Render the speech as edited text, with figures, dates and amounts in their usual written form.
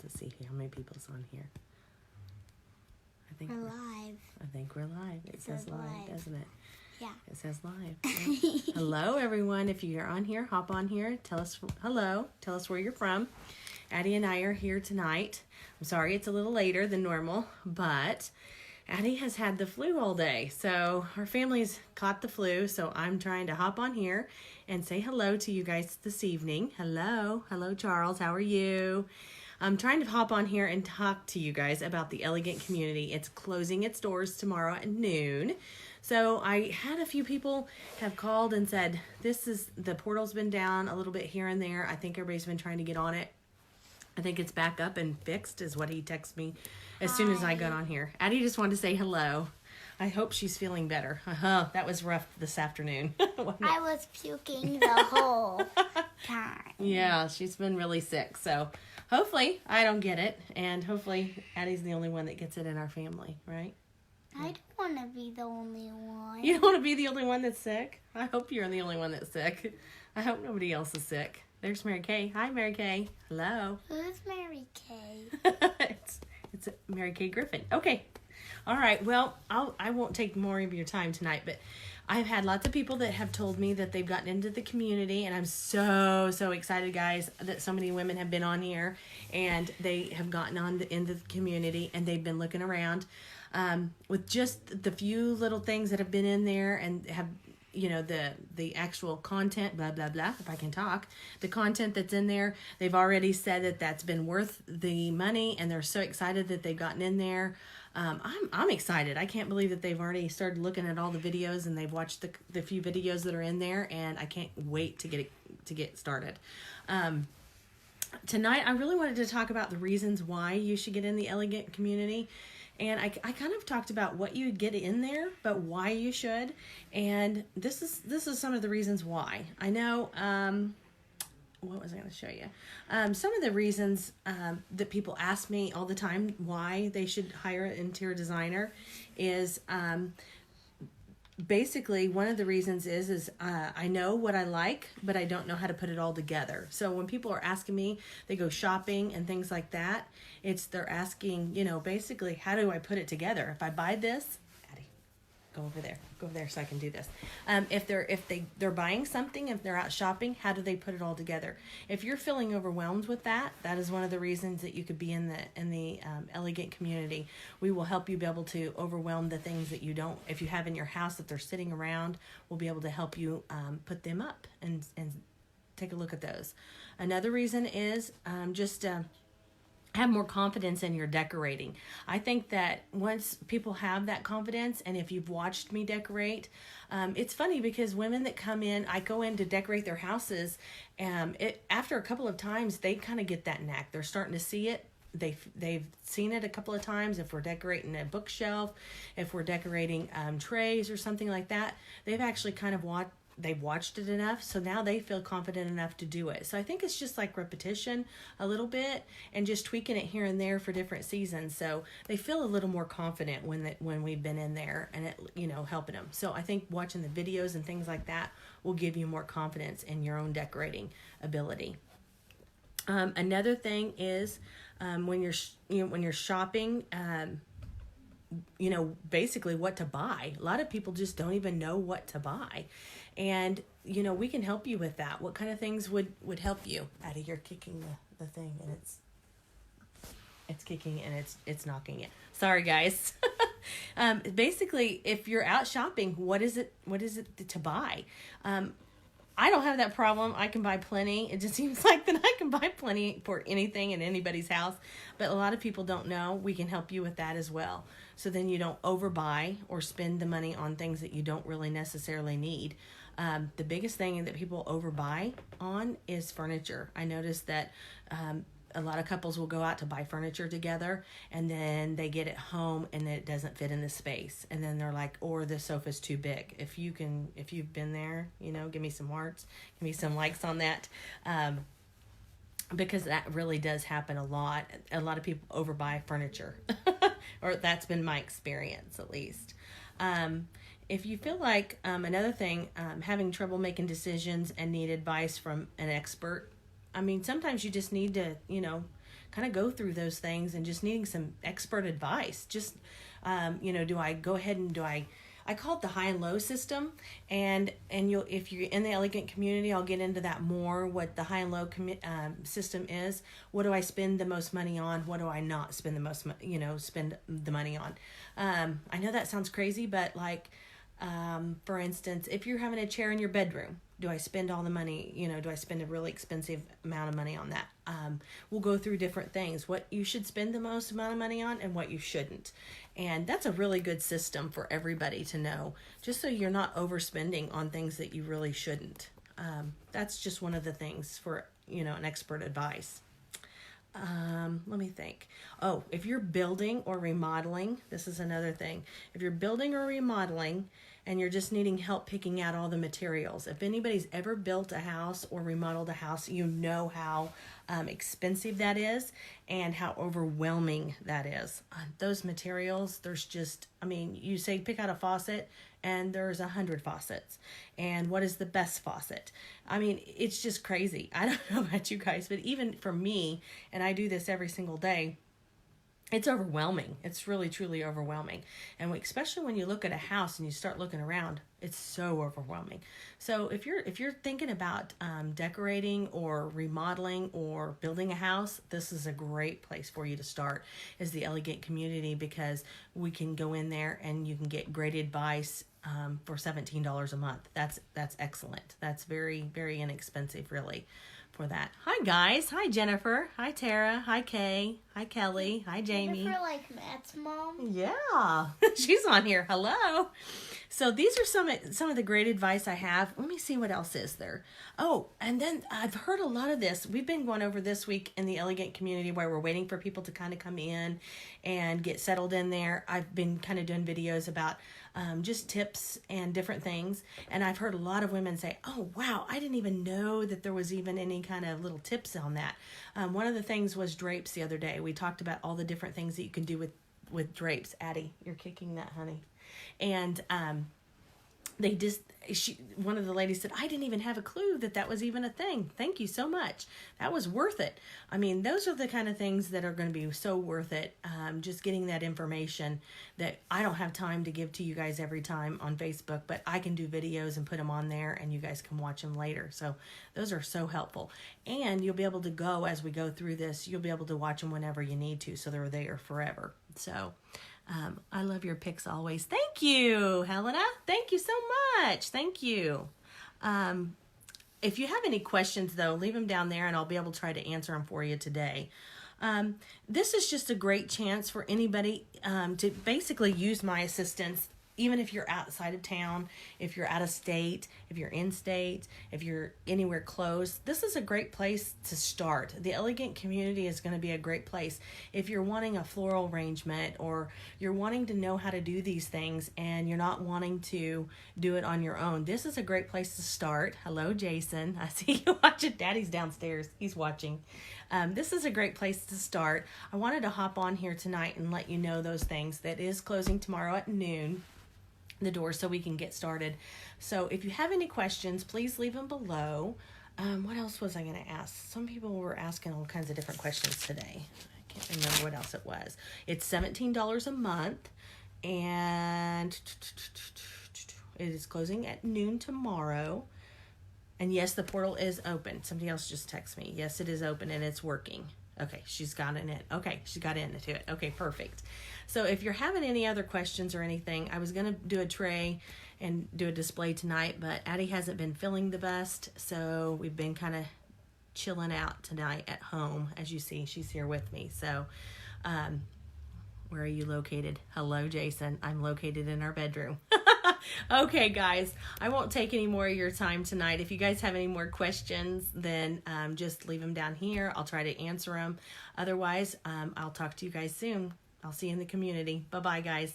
Let's see here. How many people's on here? We're live. I think we're live. It says live, doesn't it? Yeah. It says live. Yeah. Hello, everyone. If you're on here, hop on here. Tell us hello. Tell us where you're from. Addie and I are here tonight. I'm sorry it's a little later than normal, but Addie has had the flu all day. So our family's caught the flu. So I'm trying to hop on here and say hello to you guys this evening. Hello. Hello, Charles. How are you? I'm trying to hop on here and talk to you guys about the Elegant community. It's closing its doors tomorrow at noon. So I had a few people have called and said, the portal's been down a little bit here and there. I think everybody's been trying to get on it. I think it's back up and fixed is what he texted me as soon as I got on here. Addie just wanted to say hello. I hope she's feeling better. That was rough this afternoon. I was puking the whole time. Yeah, she's been really sick. So hopefully I don't get it. And hopefully Addie's the only one that gets it in our family, right? I don't want to be the only one. You don't want to be the only one that's sick? I hope you're the only one that's sick. I hope nobody else is sick. There's Mary Kay. Hi, Mary Kay. Hello. Who's Mary Kay? it's Mary Kay Griffin. Okay. All right. Well, I won't take more of your time tonight, but I've had lots of people that have told me that they've gotten into the community, and I'm so excited, guys, that so many women have been on here, and they have gotten into the community, and they've been looking around with just the few little things that have been in there and have, you know, the actual content, blah, blah, blah, if I can talk, the content that's in there, they've already said that that's been worth the money, and they're so excited that they've gotten in there. I'm excited. I can't believe that they've already started looking at all the videos, and they've watched the few videos that are in there, and I can't wait to get started. Tonight, I really wanted to talk about the reasons why you should get in the Elegant community. And I kind of talked about what you get in there, but why you should. And this is some of the reasons why. I know, what was I going to show you? Some of the reasons that people ask me all the time why they should hire an interior designer is basically one of the reasons is I know what I like, but I don't know how to put it all together. So when people are asking me, they go shopping and things like that, they're asking, you know, basically, how do I put it together? If I buy this, Addie, go over there so I can do this. If they're buying something, if they're out shopping, how do they put it all together? If you're feeling overwhelmed with that is one of the reasons that you could be in the Elegant community. We will help you be able to overwhelm the things that you don't, if you have in your house that they're sitting around, we'll be able to help you put them up and take a look at those. Another reason is just have more confidence in your decorating. I think that once people have that confidence, and if you've watched me decorate, it's funny because women that come in, I go in to decorate their houses, after a couple of times, they kind of get that knack. They're starting to see it. They've seen it a couple of times. If we're decorating a bookshelf, if we're decorating trays or something like that, they've actually kind of they've watched it enough, so now they feel confident enough to do it. So I think it's just like repetition a little bit and just tweaking it here and there for different seasons. So they feel a little more confident when we've been in there and it, you know, helping them. So I think watching the videos and things like that will give you more confidence in your own decorating ability. Another thing is when you're shopping, you know, basically what to buy. A lot of people just don't even know what to buy. And, you know, we can help you with that. What kind of things would help you? Addie, you're kicking the thing, and it's kicking and it's knocking it. Sorry, guys. Basically, if you're out shopping, what is it to buy? I don't have that problem. I can buy plenty. It just seems like that I can buy plenty for anything in anybody's house. But a lot of people don't know. We can help you with that as well. So then you don't overbuy or spend the money on things that you don't really necessarily need. The biggest thing that people overbuy on is furniture. I noticed that a lot of couples will go out to buy furniture together, and then they get it home and it doesn't fit in the space, and then they're like, or the sofa's too big. If you've been there, you know, give me some hearts, give me some likes on that, because that really does happen a lot. A lot of people overbuy furniture, or that's been my experience at least. If you feel like another thing, having trouble making decisions and need advice from an expert, I mean, sometimes you just need to, you know, kind of go through those things and just needing some expert advice. Just, do I go ahead and I call it the high and low system, and you'll, if you're in the elegant community, I'll get into that more, what the high and low system is. What do I spend the most money on? What do I not spend the most spend the money on? I know that sounds crazy, but like, for instance, if you're having a chair in your bedroom, do I spend all the money? Do I spend a really expensive amount of money on that? We'll go through different things, what you should spend the most amount of money on and what you shouldn't. And that's a really good system for everybody to know, just so you're not overspending on things that you really shouldn't. That's just one of the things for, an expert advice. Let me think. Oh, if you're building or remodeling, this is another thing. If you're building or remodeling and you're just needing help picking out all the materials, if anybody's ever built a house or remodeled a house, you know how expensive that is and how overwhelming that is. Those materials, there's just, you say pick out a faucet and there's 100 faucets. And what is the best faucet? It's just crazy. I don't know about you guys, but even for me, and I do this every single day, it's overwhelming. It's really, truly overwhelming. And especially when you look at a house and you start looking around, it's so overwhelming. So if you're thinking about decorating or remodeling or building a house, this is a great place for you to start, is the Elegant Community, because we can go in there and you can get great advice for $17 a month. That's excellent. That's very, very inexpensive, really, for that. Hi guys. Hi Jennifer. Hi Tara. Hi Kay. Hi Kelly. Hi Jamie. Jennifer, like Matt's mom? Yeah. She's on here. Hello. So these are some of the great advice I have. Let me see what else is there. Oh, and then I've heard a lot of this. We've been going over this week in the Elegant Community where we're waiting for people to kind of come in and get settled in there. I've been kind of doing videos about just tips and different things. And I've heard a lot of women say, oh, wow, I didn't even know that there was even any kind of little tips on that. One of the things was drapes the other day. We talked about all the different things that you can do with drapes. Addie, you're kicking that, honey. And one of the ladies said, I didn't even have a clue that was even a thing. Thank you so much. That was worth it. Those are the kind of things that are going to be so worth it. Just getting that information that I don't have time to give to you guys every time on Facebook, but I can do videos and put them on there and you guys can watch them later. So those are so helpful. And you'll be able to go, as we go through this, you'll be able to watch them whenever you need to. So they're there forever. So I love your pics always. Thank you, Helena. Thank you so much. Thank you. If you have any questions, though, leave them down there and I'll be able to try to answer them for you today. This is just a great chance for anybody to basically use my assistance, even if you're outside of town, if you're out of state, if you're in state, if you're anywhere close. This is a great place to start. The Elegant Community is going to be a great place. If you're wanting a floral arrangement or you're wanting to know how to do these things and you're not wanting to do it on your own, this is a great place to start. Hello, Jason. I see you watching. Daddy's downstairs. He's watching. This is a great place to start. I wanted to hop on here tonight and let you know those things. That is closing tomorrow at noon. The door, so we can get started. So if you have any questions, please leave them below. What else was I going to ask? Some people were asking all kinds of different questions today. I can't remember what else it was. It's $17 a month, and it is closing at noon tomorrow. And yes, the portal is open. Somebody else just texted me. Yes, it is open and it's working. Okay, she's got in it. Okay, she got into it. Okay, perfect. So if you're having any other questions or anything, I was going to do a tray and do a display tonight, but Addie hasn't been feeling the best, so we've been kind of chilling out tonight at home. As you see, she's here with me. So where are you located? Hello, Jason. I'm located in our bedroom. Okay, guys, I won't take any more of your time tonight. If you guys have any more questions, then just leave them down here. I'll try to answer them. Otherwise, I'll talk to you guys soon. I'll see you in the community. Bye-bye, guys.